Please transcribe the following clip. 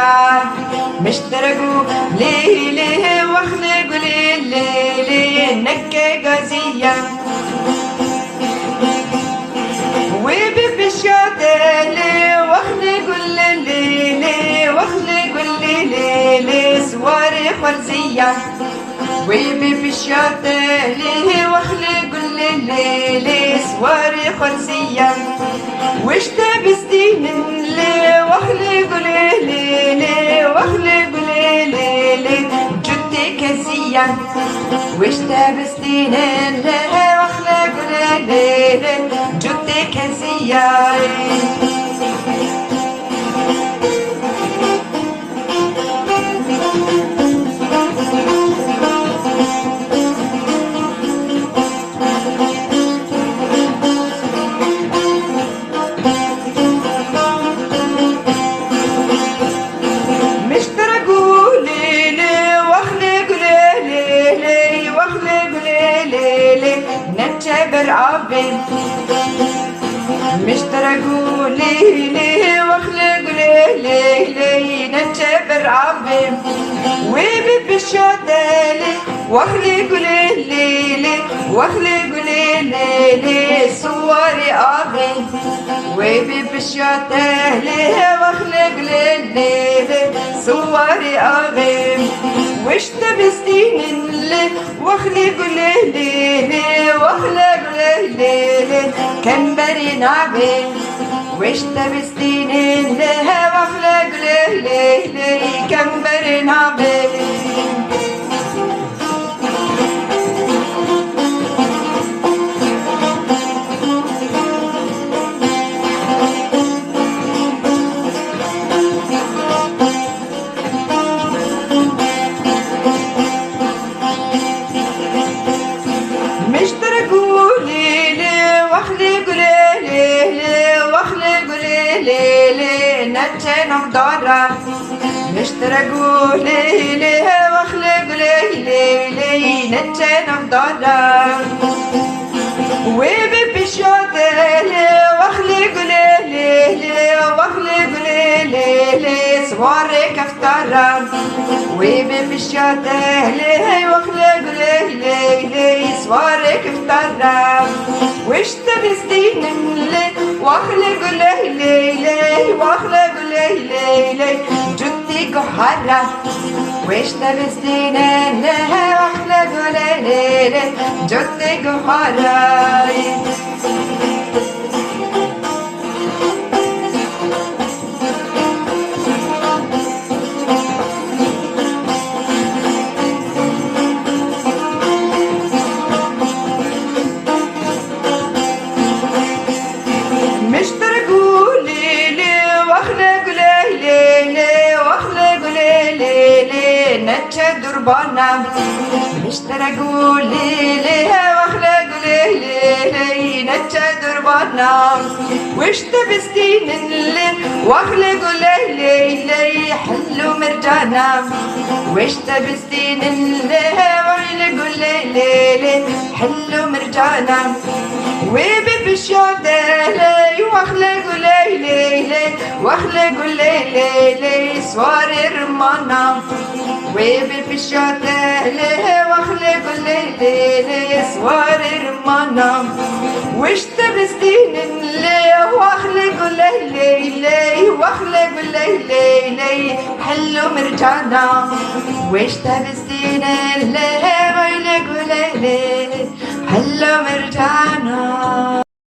زيان مشترقوا ليلي واخلقوا ليلي نكا زيان وببشاتلي واخلقوا ليلي واخلقوا ليلي سواري خرزيان وببشاتلي واخلقوا ليلي سواري خرزيان وش تبستين لي واخلقوا ليلي واخلقوا ليلي جدك زيان وش تبستين لي واخلقوا ليلي جدك زيان نتشبر عبين مشترقوا ليلي واخلقوا ليلي نتشبر عبين وببشاتلي واخلقوا ليلي واخلقوا ليلي صوري عبين وببشاتلي واخلقوا ليلي صوري عبين وش تبستين لي واخلقوا ليلي واخلقوا ليلي كمبرين عبين وش تبستين لي واخلقوا ليلي كمبرين عبين مشترقوا ليلي واخلقوا ليلي واخلقوا ليلي نتشن مدارة مشترقوا ليلي واخلقوا ليلي نتشن مدارة وببشاتلي واخلقوا ليلي واخلقوا ليلي صواري كفترة وببشاتلي واخلقوا ليلي صواري كفترة وش تبستين لي واخلقوا ليلي واخلقوا ليلي جدي قحرة وش تبستين لي واخلقوا ليلي جدي قحرة مشترقوا ليلي واخلقوا ليلي واخلقوا ليلي نتشا دربانا مشترقوا ليلي واخلقوا ليلي نتشا دربانا وش تبستين لي واخلقوا ليلي حلو مرجانا وش تبستين لي واخلقوا ليلي حلو مرجانا وببشاتلي واخلقوا ليلي واخلقوا ليلي صواري رمانا وببشاتلي واخلقوا ليلي صواري رمانا وش تبستين لي واخلقوا ليلي واخلقوا ليلي حلو مرجانا وش تبستين لي واخلقوا ليلي حلو مرجانا